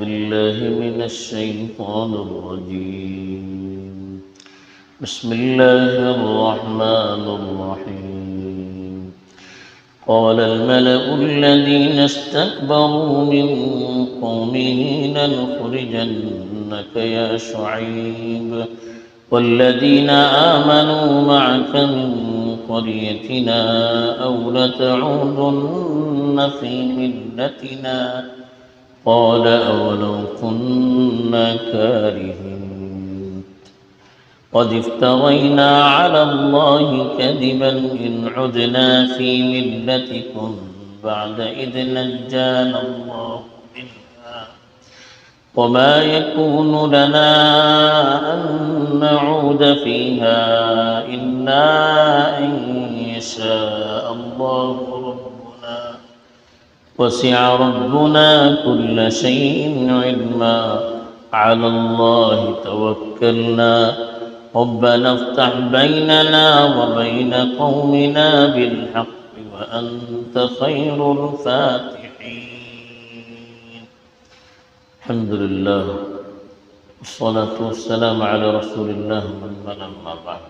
بالله من الشيطان الرجيم. بسم الله الرحمن الرحيم. قال الملأ الذين استكبروا من قومه لنخرجنك يا شعيب والذين آمنوا معك من قريتنا أو لتعودن في ملتنا قال أولو كنا كارهين قد افترينا على الله كذبا إن عدنا في ملتكم بعد إذ نجانا الله منها وما يكون لنا أن نعود فيها إلا أن يشاء الله ربنا وسع ربنا كل شيء علما على الله توكلنا ربنا افتح بيننا وبين قومنا بالحق وأنت خير الفاتحين. الحمد لله والصلاة والسلام على رسول الله أما بعد.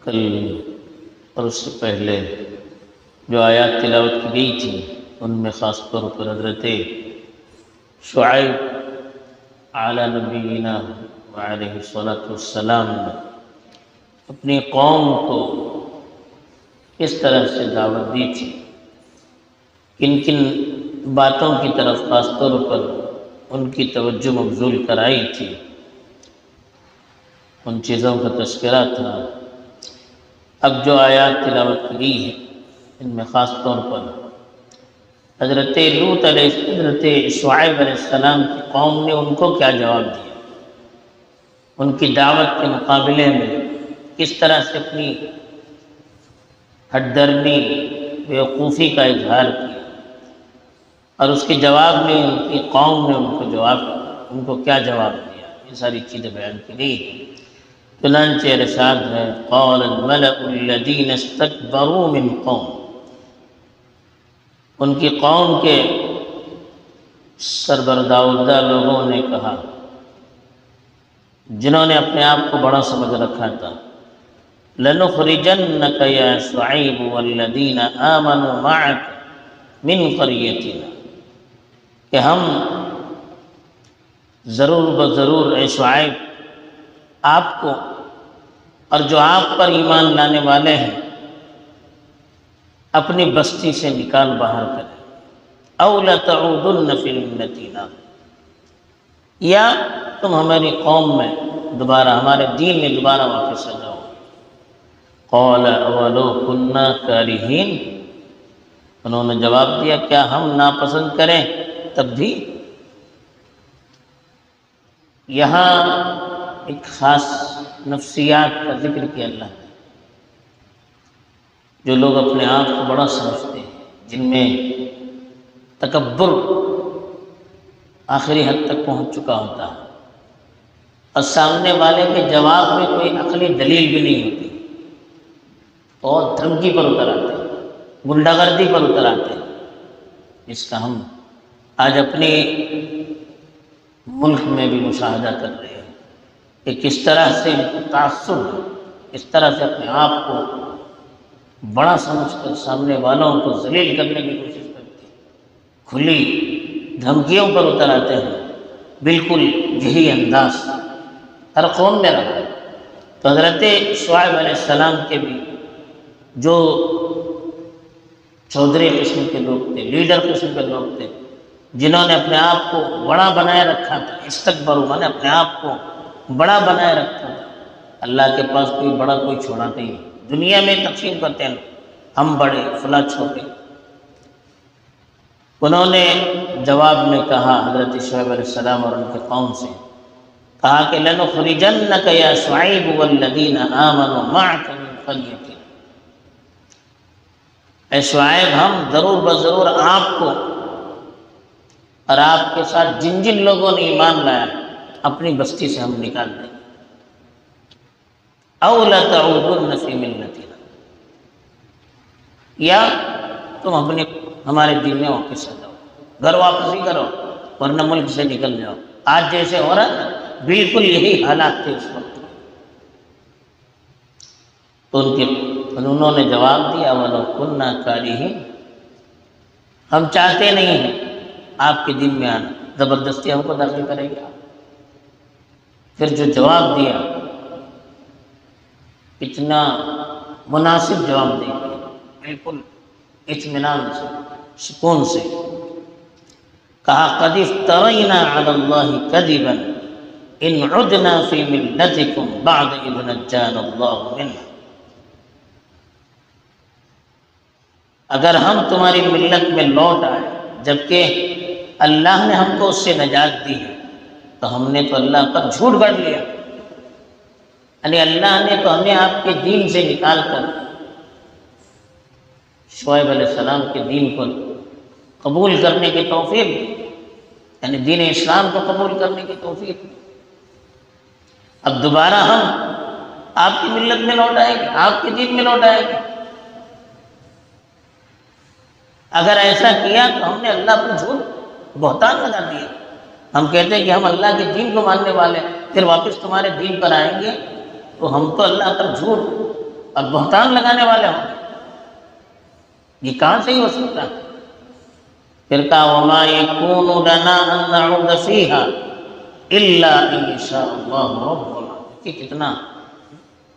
کل اور اس سے پہلے جو آیات تلاوت کی گئی تھی ان میں خاص طور پر حضرت شعیب علی نبینا وعلیہ الصلاۃ والسلام نے اپنی قوم کو اس طرح سے دعوت دی تھی، کن کن باتوں کی طرف خاص طور پر ان کی توجہ مبذول کرائی تھی، ان چیزوں کا تذکرہ تھا۔ اب جو آیات تلاوت کی گئی ہے ان میں خاص طور پر حضرت شعیب علیہ السلام کی قوم نے ان کو کیا جواب دیا، ان کی دعوت کے مقابلے میں کس طرح سے اپنی ہٹ درمی بیوقوفی کا اظہار کیا، اور اس کے جواب میں ان کی قوم نے ان کو کیا جواب دیا، یہ ساری چیزیں بیان کی گئی ہیں۔ چنانچہ ارشاد ہے قال الملأ الذین استکبروا من قوم، ان کی قوم کے سربردہ لوگوں نے کہا جنہوں نے اپنے آپ کو بڑا سمجھ رکھا تھا، لنخرجنک یا شعیب والذین آمنوا معک من قریتنا، کہ ہم ضرور بضرور اے شعیب آپ کو اور جو آپ پر ایمان لانے والے ہیں اپنی بستی سے نکال باہر کریں، او لتعودن فی ملتنا، یا تم ہماری قوم میں دوبارہ ہمارے دین میں دوبارہ واپس آ جاؤ۔ قال اولو کنا کارہین، انہوں نے جواب دیا کیا ہم ناپسند کریں تب بھی؟ یہاں ایک خاص نفسیات کا ذکر کیا اللہ نے، جو لوگ اپنے آپ کو بڑا سمجھتے ہیں، جن میں تکبر آخری حد تک پہنچ چکا ہوتا ہے، اور سامنے والے کے جواب میں کوئی عقلی دلیل بھی نہیں ہوتی، اور دھمکی پر اتر آتے ہیں، غنڈہ گردی پر اتر آتے ہیں، جس کا ہم آج اپنے ملک میں بھی مشاہدہ کر رہے ہیں کہ کس طرح سے تعصب، اس طرح سے اپنے آپ کو بڑا سمجھ کر سامنے والوں کو ذلیل کرنے کی کوشش کرتے ہیں، کھلی دھمکیوں پر اتر آتے ہیں۔ بالکل یہی انداز ہر قوم میں رہا ہے۔ تو حضرت شعیب علیہ السلام کے بھی جو چودھری قسم کے لوگ تھے، لیڈر قسم کے لوگ تھے، جنہوں نے اپنے آپ کو بڑا بنائے رکھا تھا، استکبروا مانے اپنے آپ کو بڑا بنائے رکھا تھا، اللہ کے پاس کوئی بڑا کوئی چھوڑا نہیں، دنیا میں تقسیم کرتے ہیں ہم بڑے فلاں چھوٹے۔ انہوں نے جواب میں کہا حضرت شعیب علیہ السلام اور ان کے قوم سے کہا کہ لنخرجنک یا شعیب والذین آمنوا معک من قریتنا، اے شعیب ہم ضرور بضرور آپ کو اور آپ کے ساتھ جن جن لوگوں نے ایمان لایا اپنی بستی سے ہم نکال دیں گے، او لتعودن فی ملتنا، یا تم ہمارے دین میں واپس آ جاؤ۔ گھر واپسی کرو ورنہ ملک سے نکل جاؤ۔ آج جیسے ہو رہا ہے بالکل یہی حالات تھے اس وقت۔ تو انہوں نے جواب دیا وَلَوْ كُنَّا كَارِهِينَ، ہم چاہتے نہیں ہیں آپ کے دین میں آنا، زبردستی ہم کو داخل کریں گے۔ پھر جو جواب دیا اتنا مناسب جواب دیا، بالکل اطمینان سے، سکون سے کہا قَدِ افْتَرَيْنَا عَلَى اللَّهِ كَذِبًا إِنْ عُدْنَا فِي مِلَّتِكُمْ بَعْدَ إِذْ نَجَّانَا اللَّهُ مِنْهَا، اگر ہم تمہاری ملت میں لوٹ آئے جبکہ اللہ نے ہم کو اس سے نجات دی ہے، تو ہم نے تو اللہ پر جھوٹ گڑھ لیا، یعنی اللہ نے تو ہمیں آپ کے دین سے نکال کر شعیب علیہ السلام کے دین کو قبول کرنے کی توفیق دی، یعنی دین اسلام کو قبول کرنے کی توفیق دی۔ اب دوبارہ ہم آپ کی ملت میں لوٹ آئیں گے، آپ کے دین میں لوٹ آئیں گے؟ اگر ایسا کیا تو ہم نے اللہ پر جھوٹ بہتان لگا دیا۔ ہم کہتے ہیں کہ ہم اللہ کے دین کو ماننے والے، پھر واپس تمہارے دین پر آئیں گے تو ہم تو اللہ پر جھوٹ اور بہتان لگانے والے ہوں گے، یہ کہاں سے ہی ہو سکتا ہے؟ پھر کہا وَمَا يَكُونُ لَنَا أَن نَّعُودَ فِيهَا إِلَّا إِن يَشَاءَ اللَّهُ رَبُّنَا، کہ کتنا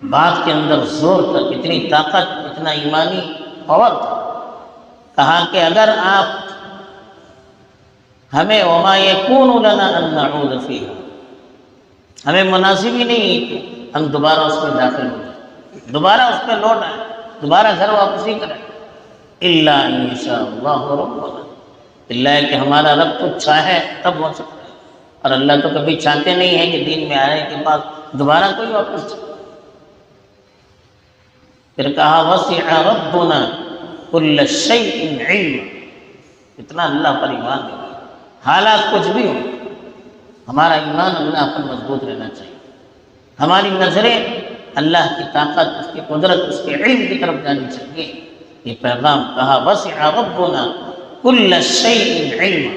بات کے اندر زور تھا، کتنی طاقت، کتنا ایمانی پاور تھا۔ کہا کہ اگر آپ ہمیں وَمَا يَكُونُ لَنَا أَن نَّعُودَ فِيهَا، ہمیں مناسب ہی نہیں ہے کہ ہم دوبارہ اس میں داخل ہو جائیں، دوبارہ اس میں لوٹ آئیں، دوبارہ گھر واپسی کریں، إِلَّا إِن يَشَاءَ اللَّهُ رَبُّنَا، اللہ ہے کہ ہمارا رب تو چاہے تب ہو سکتا ہے، اور اللہ تو کبھی چاہتے نہیں ہیں کہ دین میں آنے کے بعد دوبارہ کوئی واپس جائے۔ پھر کہا وَسِعَ رَبُّنَا كُلَّ شَيْءٍ عِلْمًا، اتنا اللہ پر ایمان ہے، حالات کچھ بھی ہو ہمارا ایمان اللہ پر مضبوط رہنا چاہیے، ہماری نظریں اللہ کی طاقت، اس کی قدرت، اس کے علم کی طرف جانی چاہیے۔ یہ پیغام کہا وَسِعَ رَبُّنَا كُلَّ شَيْءٍ عِلْمًا،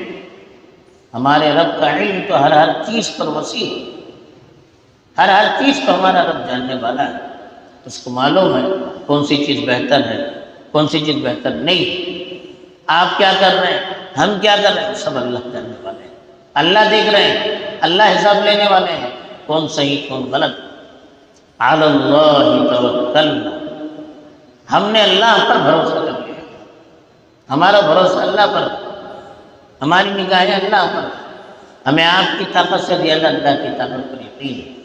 ہمارے رب کا علم تو ہر چیز پر وسیع ہے، ہر چیز کو ہمارا رب جاننے والا ہے، اس کو معلوم ہے کون سی چیز بہتر ہے، کون سی چیز بہتر نہیں ہے۔ آپ کیا کر رہے ہیں، ہم کیا کر رہے ہیں، سب اللہ جاننے والے ہیں، اللہ دیکھ رہے ہیں، اللہ حساب لینے والے ہیں، کون صحیح کون غلط۔ علی اللہ توکلنا، ہم نے اللہ پر بھروسہ کر لیا، ہمارا بھروسہ اللہ پر، ہماری نگاہیں اللہ پر، ہمیں آپ کی طاقت سے زیادہ اللہ کی طاقت پر یقین ہے،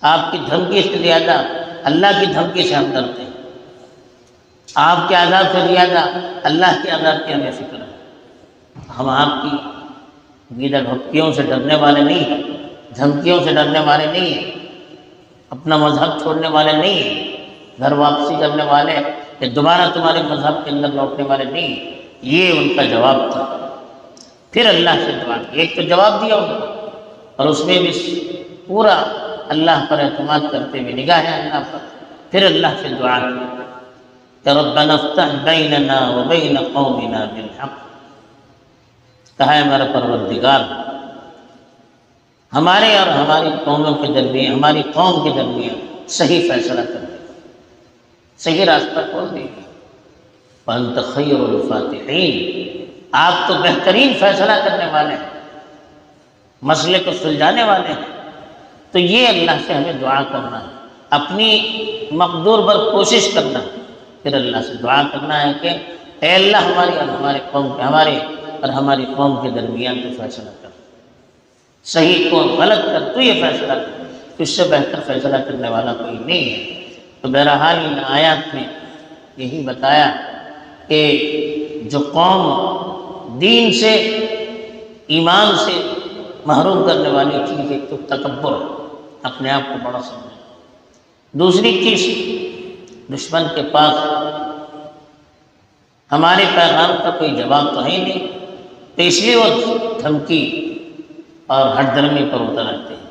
آپ کی دھمکی سے زیادہ اللہ کی دھمکی سے ہم ڈرتے ہیں، آپ کے عذاب سے زیادہ اللہ کے عذاب کی ہمیں فکر ہے۔ ہم آپ کی گیدڑ بھپکیوں سے ڈرنے والے نہیں ہیں، دھمکیوں سے ڈرنے والے نہیں ہیں، اپنا مذہب چھوڑنے والے نہیں ہیں، گھر واپسی کرنے والے کہ دوبارہ تمہارے مذہب کے اندر لوٹنے والے نہیں ہیں۔ یہ ان کا جواب تھا۔ پھر اللہ سے دعا کی، ایک تو جواب دیا ان کو، اور اس میں بھی پورا اللہ پر اعتماد کرتے ہوئے، نگاہیں اللہ پر، پھر اللہ سے دعا کی کہ ربنا افتح بیننا وبین قومنا بالحق، کہا ہے ہمارا پروردگار ہمارے اور ہماری قوموں کے درمیان، ہماری قوم کے درمیان صحیح فیصلہ کر دے، صحیح راستہ کھول دے گی۔ وانت خیر الفاتحین، آپ تو بہترین فیصلہ کرنے والے ہیں، مسئلے کو سلجھانے والے ہیں۔ تو یہ اللہ سے ہمیں دعا کرنا ہے، اپنی مقدور پر کوشش کرنا ہے، پھر اللہ سے دعا کرنا ہے کہ اے اللہ ہماری اور ہماری قوم کے درمیان تو فیصلہ کر، صحیح کو غلط کر، تو یہ فیصلہ کر، اس سے بہتر فیصلہ کرنے والا کوئی نہیں ہے۔ تو بہرحال ان آیات میں یہی بتایا کہ جو قوم دین سے، ایمان سے محروم کرنے والی چیز ایک تو تکبر ہے، اپنے آپ کو بڑا سمجھنا، دوسری چیز دشمن کے پاس ہمارے پیغام کا کوئی جواب تو ہے نہیں، تو اس لیے وہ دھمکی اور ہٹ درمی پر اتر آتے ہیں۔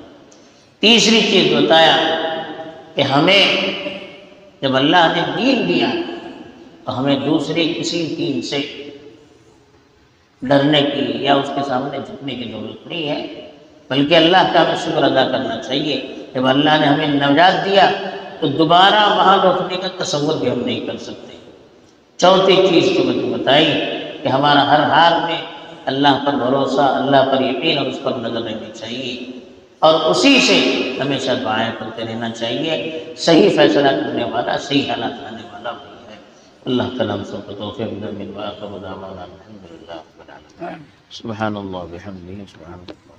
تیسری چیز بتایا کہ ہمیں جب اللہ نے دین دیا تو ہمیں دوسرے کسی دین سے ڈرنے کی یا اس کے سامنے جھکنے کی ضرورت نہیں ہے، بلکہ اللہ کا ہمیں شکر ادا کرنا چاہیے۔ جب اللہ نے ہمیں نجات دیا تو دوبارہ وہاں لوٹنے کا تصور بھی ہم نہیں کر سکتے۔ چوتھی چیز جو میں نے بتائی کہ ہمارا ہر حال میں اللہ پر بھروسہ، اللہ پر یقین اور اس پر نظر رہنی چاہیے، اور اسی سے ہمیشہ دعائیں کرتے رہنا چاہیے۔ صحیح فیصلہ کرنے والا، صحیح حالات لانے والا وہی ہے۔ اللہ تعالیٰ ہم سب کو توفیق دے۔ من وآخر دعوانا الحمد للہ رب العالمین۔ سبحان اللہ بحمدہ، سبحان اللہ۔